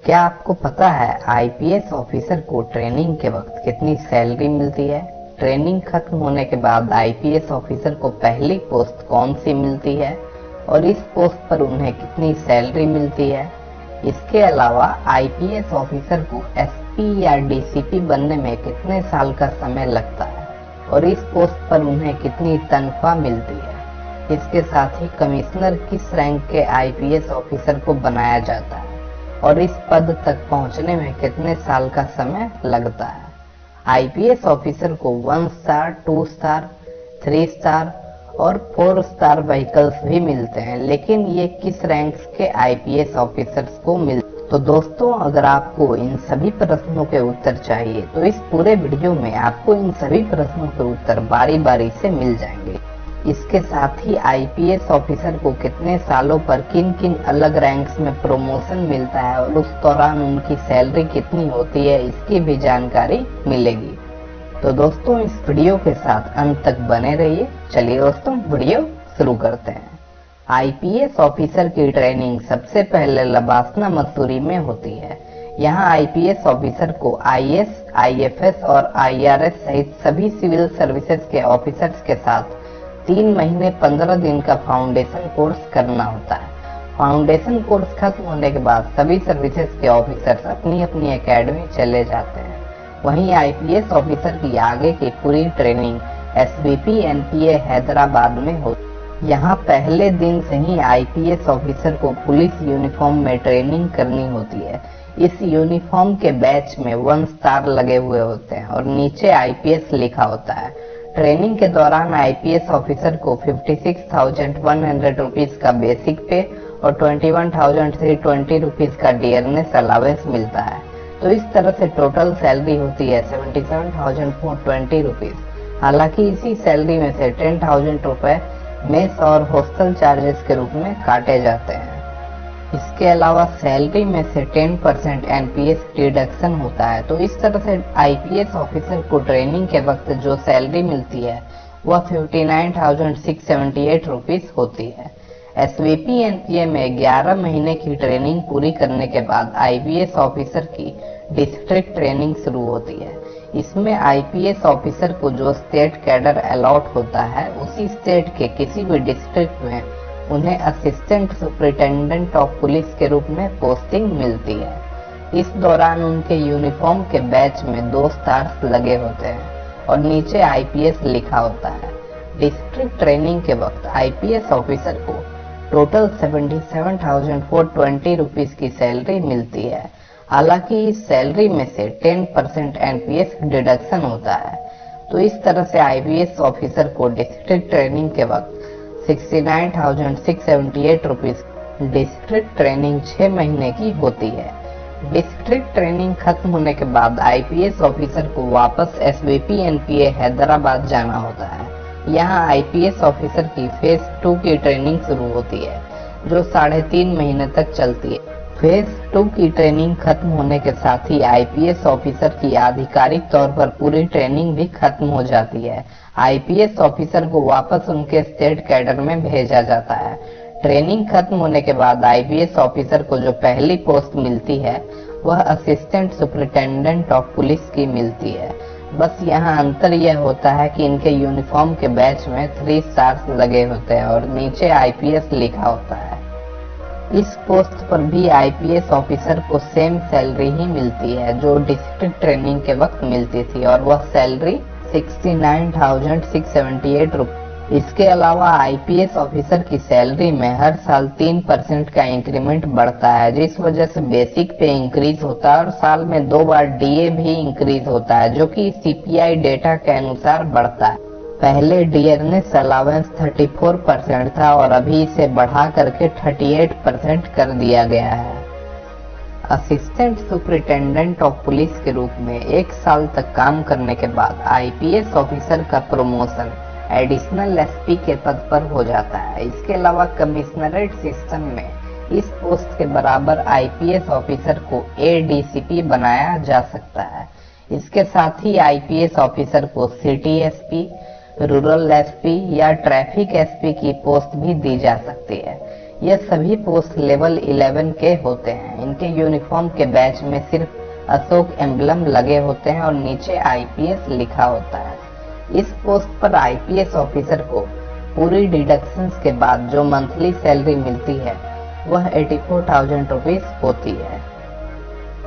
क्या आपको पता है आईपीएस ऑफिसर को ट्रेनिंग के वक्त कितनी सैलरी मिलती है? ट्रेनिंग खत्म होने के बाद आईपीएस ऑफिसर को पहली पोस्ट कौन सी मिलती है और इस पोस्ट पर उन्हें कितनी सैलरी मिलती है? इसके अलावा आईपीएस ऑफिसर को एसपी या डीसीपी बनने में कितने साल का समय लगता है और इस पोस्ट पर उन्हें कितनी तनख्वाह मिलती है? इसके साथ ही कमिश्नर किस रैंक के आईपीएस ऑफिसर को बनाया जाता है और इस पद तक पहुंचने में कितने साल का समय लगता है? आईपीएस ऑफिसर को 1 स्टार, 2 स्टार, 3 स्टार और 4 स्टार व्हीकल्स भी मिलते हैं, लेकिन ये किस रैंक्स के आईपीएस ऑफिसर्स को मिलते? तो दोस्तों, अगर आपको इन सभी प्रश्नों के उत्तर चाहिए तो इस पूरे वीडियो में आपको इन सभी प्रश्नों के उत्तर बारी बारी से मिल जाएंगे। इसके साथ ही आईपीएस ऑफिसर को कितने सालों पर किन किन अलग रैंक्स में प्रमोशन मिलता है और उस दौरान उनकी सैलरी कितनी होती है, इसकी भी जानकारी मिलेगी। तो दोस्तों, इस वीडियो के साथ अंत तक बने रहिए। चलिए दोस्तों, वीडियो शुरू करते हैं। आईपीएस ऑफिसर की ट्रेनिंग सबसे पहले लबासना मसूरी में होती है। यहाँ आईपीएस ऑफिसर को आईएएस, आईएफएस और आईआरएस सहित सभी सिविल सर्विसेज के ऑफिसर्स के साथ 3 महीने 15 दिन का फाउंडेशन कोर्स करना होता है। फाउंडेशन कोर्स खत्म होने के बाद सभी सर्विसेज के ऑफिसर्स अपनी अपनी एकेडमी चले जाते हैं। वहीं आईपीएस ऑफिसर की आगे की पूरी ट्रेनिंग एसवीपी एनपीए हैदराबाद में होती है। यहाँ पहले दिन से ही आईपीएस ऑफिसर को पुलिस यूनिफॉर्म में ट्रेनिंग करनी होती है। इस यूनिफॉर्म के बैच में 1 स्टार लगे हुए होते हैं और नीचे आईपीएस लिखा होता है। ट्रेनिंग के दौरान आईपीएस ऑफिसर को 56,100 रुपीज का बेसिक पे और 21,320 रुपीज का डियरनेस अलावेंस मिलता है। तो इस तरह से टोटल सैलरी होती है 77,420 रुपीज। हालांकि इसी सैलरी में से 10,000 रुपए मेस और हॉस्टल चार्जेस के रूप में काटे जाते हैं। इसके अलावा सैलरी में से 10% एनपीएस डिडक्शन होता है। तो इस तरह से आईपीएस ऑफिसर को ट्रेनिंग के वक्त जो सैलरी मिलती है वह 59,678 रुपीज होती है। एसवीपी एनपीए में 11 महीने की ट्रेनिंग पूरी करने के बाद आईपीएस ऑफिसर की डिस्ट्रिक्ट ट्रेनिंग शुरू होती है। इसमें आईपीएस ऑफिसर को जो स्टेट कैडर अलॉट होता है उसी स्टेट के किसी भी डिस्ट्रिक्ट में उन्हें असिस्टेंट सुपरिटेंडेंट ऑफ पुलिस के रूप में पोस्टिंग मिलती है। इस दौरान उनके यूनिफॉर्म के बैच में 2 स्टार्स लगे होते हैं और नीचे आईपीएस लिखा होता है। डिस्ट्रिक्ट ट्रेनिंग के वक्त आईपीएस ऑफिसर को टोटल 77,420 रुपीज की सैलरी मिलती है। हालांकि इस सैलरी में से 10% एनपीएस डिडक्शन होता है। तो इस तरह से आईपीएस ऑफिसर को डिस्ट्रिक्ट ट्रेनिंग के वक्त 69,678 रुपीज। डिस्ट्रिक्ट ट्रेनिंग 6 महीने की होती है। डिस्ट्रिक्ट ट्रेनिंग खत्म होने के बाद आईपीएस ऑफिसर को वापस एसवीपी एनपीए हैदराबाद जाना होता है। यहाँ आईपीएस ऑफिसर की फेज 2 की ट्रेनिंग शुरू होती है जो 3.5 महीने तक चलती है। फेज 2 की ट्रेनिंग खत्म होने के साथ ही आईपीएस ऑफिसर की आधिकारिक तौर पर पूरी ट्रेनिंग भी खत्म हो जाती है। आईपीएस ऑफिसर को वापस उनके स्टेट कैडर में भेजा जाता है। ट्रेनिंग खत्म होने के बाद आईपीएस ऑफिसर को जो पहली पोस्ट मिलती है वह असिस्टेंट सुपरिटेंडेंट ऑफ पुलिस की मिलती है। बस यहाँ अंतर यह होता है कि इनके यूनिफॉर्म के बैच में 3 स्टार्स लगे होते हैं और नीचे आईपीएस लिखा होता है। इस पोस्ट पर भी आईपीएस ऑफिसर को सेम सैलरी ही मिलती है जो डिस्ट्रिक्ट ट्रेनिंग के वक्त मिलती थी और वह सैलरी 69,678 रुपये। इसके अलावा आईपीएस ऑफिसर की सैलरी में हर साल 3% का इंक्रीमेंट बढ़ता है, जिस वजह से बेसिक पे इंक्रीज होता है और साल में 2 बार डीए भी इंक्रीज होता है जो कि सीपीआई डेटा के अनुसार बढ़ता है। पहले डियरनेस अलावेंस 34% था और अभी इसे बढ़ा करके 38% कर दिया गया है। असिस्टेंट सुपरिटेंडेंट ऑफ पुलिस के रूप में 1 साल तक काम करने के बाद आईपीएस ऑफिसर का प्रमोशन एडिशनल एसपी के पद पर हो जाता है। इसके अलावा कमिश्नरेट सिस्टम में इस पोस्ट के बराबर आईपीएस ऑफिसर को एडीसीपी बनाया जा सकता है। इसके साथ ही आईपीएस ऑफिसर को सिटी एसपी, रूरल एसपी या ट्रैफिक एसपी की पोस्ट भी दी जा सकती है। ये सभी पोस्ट लेवल 11 के होते हैं। इनके यूनिफॉर्म के बैच में सिर्फ अशोक एम्बलम लगे होते हैं और नीचे आईपीएस लिखा होता है। इस पोस्ट पर आईपीएस ऑफिसर को पूरी डिडक्शंस के बाद जो मंथली सैलरी मिलती है वह 84,000 रुपीज होती है।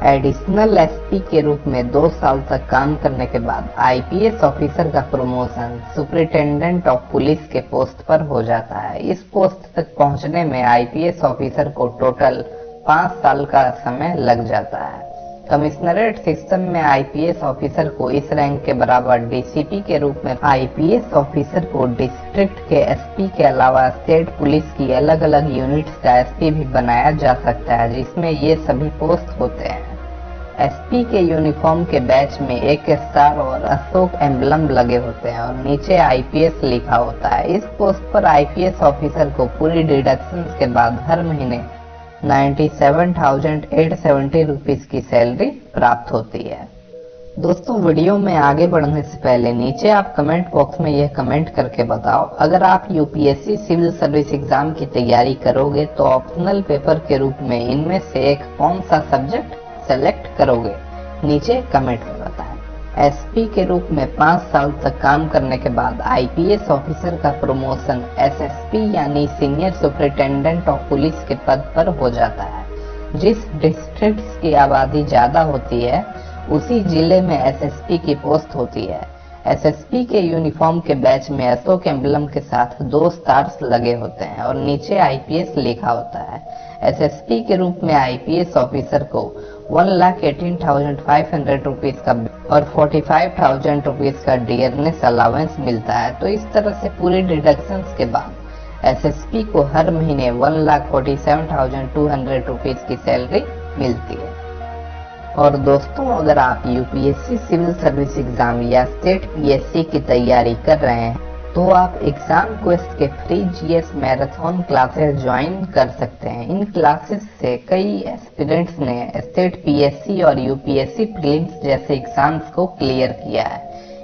एडिशनल एसपी के रूप में 2 साल तक काम करने के बाद आईपीएस ऑफिसर का प्रमोशन सुपरिटेंडेंट ऑफ पुलिस के पोस्ट पर हो जाता है। इस पोस्ट तक पहुंचने में आईपीएस ऑफिसर को टोटल 5 साल का समय लग जाता है। कमिश्नरेट सिस्टम में आईपीएस ऑफिसर को इस रैंक के बराबर डीसीपी के रूप में आईपीएस ऑफिसर को डिस्ट्रिक्ट के एसपी के अलावा स्टेट पुलिस की अलग अलग यूनिट्स का एसपी भी बनाया जा सकता है, जिसमें ये सभी पोस्ट होते हैं। एसपी के यूनिफॉर्म के बैच में एक स्टार और अशोक एम्बलम लगे होते हैं और नीचे आईपीएस लिखा होता है। इस पोस्ट पर आईपीएस ऑफिसर को पूरी डिडक्शंस के बाद हर महीने 97,870 रुपीज की सैलरी प्राप्त होती है। दोस्तों, वीडियो में आगे बढ़ने से पहले नीचे आप कमेंट बॉक्स में यह कमेंट करके बताओ, अगर आप यूपीएससी सिविल सर्विस एग्जाम की तैयारी करोगे तो ऑप्शनल पेपर के रूप में इनमें से एक कौन सा सब्जेक्ट सेलेक्ट करोगे? नीचे कमेंट में बताएं। एसपी के रूप में 5 साल तक काम करने के बाद आईपीएस ऑफिसर का प्रमोशन एसएसपी यानी सीनियर सुपरिटेंडेंट ऑफ पुलिस के पद पर हो जाता है। जिस डिस्ट्रिक्ट की आबादी ज्यादा होती है उसी जिले में एसएसपी की पोस्ट होती है। एसएसपी के यूनिफॉर्म के बैच में अशोक एम्बलम के साथ 2 स्टार्स लगे होते हैं और नीचे आईपीएस लिखा होता है। एसएसपी के रूप में आईपीएस ऑफिसर को 1,18,500 रुपीज का और 45,000 रुपीज का डियरनेस अलावेंस मिलता है। तो इस तरह से पूरी डिडक्शंस के बाद एसएसपी को हर महीने 1,47,200 रुपीज की सैलरी मिलती है। और दोस्तों, अगर आप यूपीएससी सिविल सर्विस एग्जाम या स्टेट पीएससी की तैयारी कर रहे हैं तो आप एग्जाम क्वेस्ट के free GS marathon classes join कर सकते हैं। इन क्लासेस से कई एस्पिरेंट्स ने स्टेट पीएससी और यूपीएससी प्रीलिम्स जैसे एग्जाम्स को क्लियर किया है।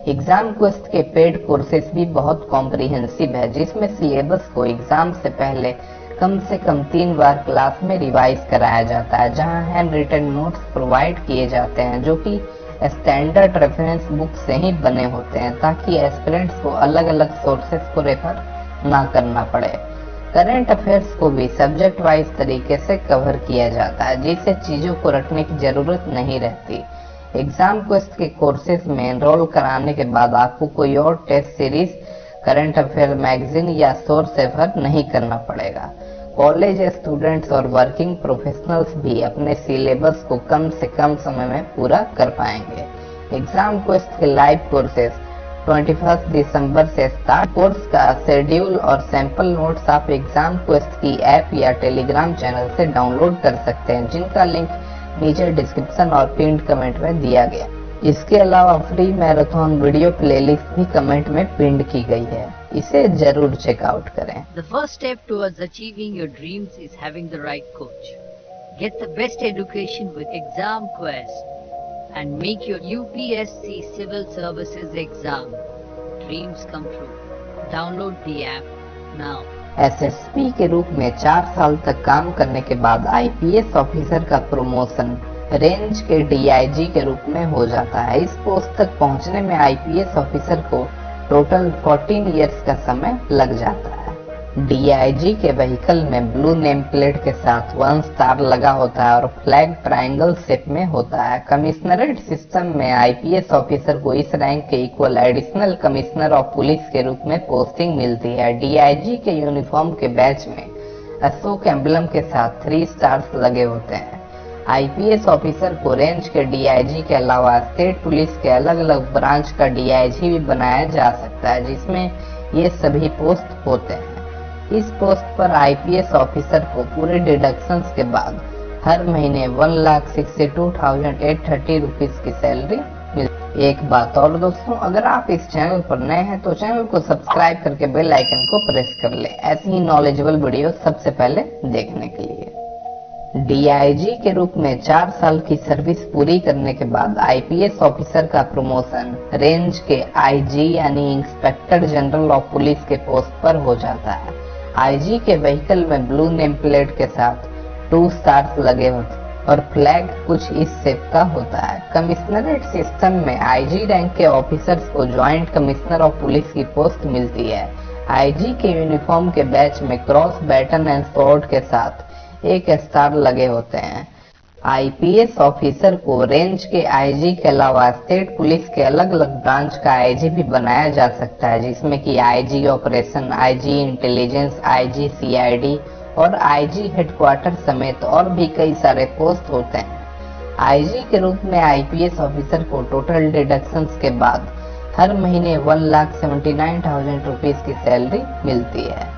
एग्जाम क्वेस्ट के पेड कोर्सेज भी बहुत कॉम्प्रिहेंसिव है, जिसमें सिलेबस को एग्जाम से पहले कम से कम 3 बार क्लास में रिवाइज कराया जाता है, जहां हैंड रिटन नोट्स प्रोवाइड किए जाते हैं जो कि स्टैंडर्ड रेफरेंस बुक से ही बने होते हैं, ताकि एस्पिरेंट्स को अलग अलग सोर्सेज को रेफर ना करना पड़े। करंट अफेयर्स को भी सब्जेक्ट वाइज तरीके से कवर किया जाता है, जिससे चीजों को रटने की जरूरत नहीं रहती। एग्जाम क्वेस्ट के कोर्सेज में एनरोल कराने के बाद आपको कोई और test series, current affair magazine या सोर्स रेफर नहीं करना पड़ेगा। कॉलेज स्टूडेंट्स और वर्किंग प्रोफेशनल्स भी अपने सिलेबस को कम से कम समय में पूरा कर पाएंगे। एग्जाम क्वेस्ट के लाइव कोर्सेज 21 दिसंबर से स्टार्ट। कोर्स का शेड्यूल और सैंपल नोट्स आप एग्जाम क्वेस्ट की ऐप या टेलीग्राम चैनल से डाउनलोड कर सकते हैं, जिनका लिंक नीचे डिस्क्रिप्शन और पिन कमेंट में दिया गया। इसके अलावा फ्री मैराथन वीडियो प्लेलिस्ट भी कमेंट में पिन की गई है, इसे जरूर चेकआउट करें। The first step towards achieving your dreams is having the right coach. Get the best education with Exam Quest and make your UPSC Civil Services exam dreams come true. Download the app now. SSP के रूप में 4 साल तक काम करने के बाद IPS officer का प्रमोशन रेंज के डीआईजी के रूप में हो जाता है। इस पोस्ट तक पहुंचने में आईपीएस ऑफिसर को टोटल 14 इयर्स का समय लग जाता है। डीआईजी के व्हीकल में ब्लू नेम प्लेट के साथ 1 स्टार लगा होता है और फ्लैग ट्रायंगल शेप में होता है। कमिश्नरेट सिस्टम में आईपीएस ऑफिसर को इस रैंक के equal additional commissioner of police के रूप में पोस्टिंग मिलती है। डीआईजी के यूनिफॉर्म के बैच में अशोक एम्बलम के साथ 3 स्टार्स लगे होते हैं। आईपीएस ऑफिसर को रेंज के डीआईजी के अलावा स्टेट पुलिस के अलग अलग ब्रांच का डीआईजी भी बनाया जा सकता है, जिसमें ये सभी पोस्ट होते हैं। इस पोस्ट पर आईपीएस ऑफिसर को पूरे डिडक्शंस के बाद हर महीने 1,62,830 रुपीज की सैलरी मिलती है। एक बात और दोस्तों, अगर आप इस चैनल पर नए हैं तो चैनल को सब्सक्राइब करके बेल आइकन को प्रेस कर ले, ऐसी ही नॉलेजेबल वीडियो सबसे पहले देखने के लिए। डीआईजी के रूप में 4 साल की सर्विस पूरी करने के बाद आईपीएस ऑफिसर का प्रमोशन रेंज के आईजी यानी इंस्पेक्टर जनरल ऑफ पुलिस के पोस्ट पर हो जाता है। आईजी के व्हीकल में ब्लू नेम प्लेट के साथ 2 स्टार्स लगे होते और फ्लैग कुछ इस शेप का होता है। कमिश्नरेट सिस्टम में आईजी रैंक के ऑफिसर्स को ज्वाइंट कमिश्नर ऑफ पुलिस की पोस्ट मिलती है। आईजी के यूनिफॉर्म के बैच में क्रॉस, बैटन एंड स्वॉर्ड के साथ 1 स्टार लगे होते हैं। आईपीएस ऑफिसर को रेंज के आईजी के अलावा स्टेट पुलिस के अलग अलग ब्रांच का आईजी भी बनाया जा सकता है, जिसमें कि IG operation, IG intelligence, IG CID और आईजी हेडक्वार्टर समेत और भी कई सारे पोस्ट होते हैं। आईजी के रूप में आईपीएस ऑफिसर को टोटल डिडक्शंस के बाद हर महीने 1,79,000 रुपीज की सैलरी मिलती है।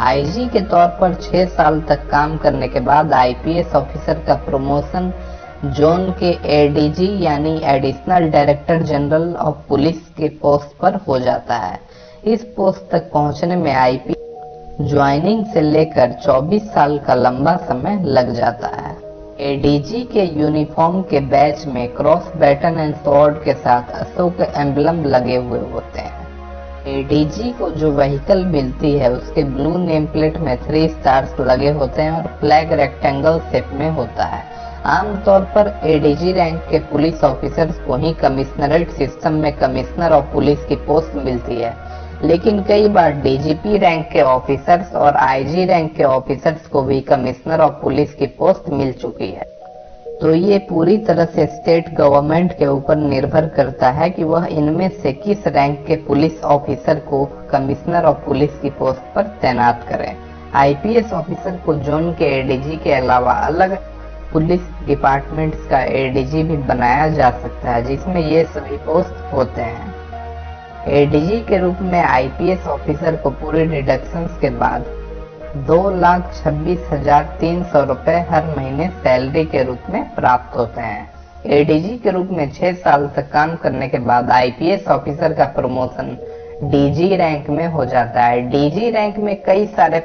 आईजी के तौर पर 6 साल तक काम करने के बाद आईपीएस ऑफिसर का प्रमोशन जोन के एडीजी यानी additional director general of police के पोस्ट पर हो जाता है। इस पोस्ट तक पहुंचने में आईपीएस ज्वाइनिंग से लेकर 24 साल का लंबा समय लग जाता है। एडीजी के यूनिफॉर्म के बैच में क्रॉस, बैटन एंड स्वॉर्ड के साथ अशोक एम्बलम लगे हुए होते हैं। एडीजी को जो व्हीकल मिलती है उसके ब्लू नेम प्लेट में 3 स्टार्स लगे होते हैं और फ्लैग रेक्टेंगल शेप में होता है। आमतौर पर एडीजी रैंक के पुलिस ऑफिसर्स को ही कमिश्नरेट सिस्टम में कमिश्नर ऑफ पुलिस की पोस्ट मिलती है, लेकिन कई बार डीजीपी रैंक के ऑफिसर्स और आईजी रैंक के ऑफिसर्स को भी कमिश्नर ऑफ पुलिस की पोस्ट मिल चुकी है। तो ये पूरी तरह से स्टेट गवर्नमेंट के ऊपर निर्भर करता है कि वह इनमें से किस रैंक के पुलिस ऑफिसर को कमिश्नर ऑफ पुलिस की पोस्ट पर तैनात करें। आईपीएस ऑफिसर को जोन के एडीजी के अलावा अलग पुलिस डिपार्टमेंट्स का एडीजी भी बनाया जा सकता है, जिसमें ये सभी पोस्ट होते हैं। एडीजी के रूप में आईपीएस ऑफिसर को पूरे डिडक्शंस के बाद 2,26,300 रुपए हर महीने सैलरी के रूप में प्राप्त होते हैं। एडीजी के रूप में 6 साल तक काम करने के बाद आईपीएस ऑफिसर का प्रमोशन डीजी रैंक में हो जाता है। डीजी रैंक में कई सारे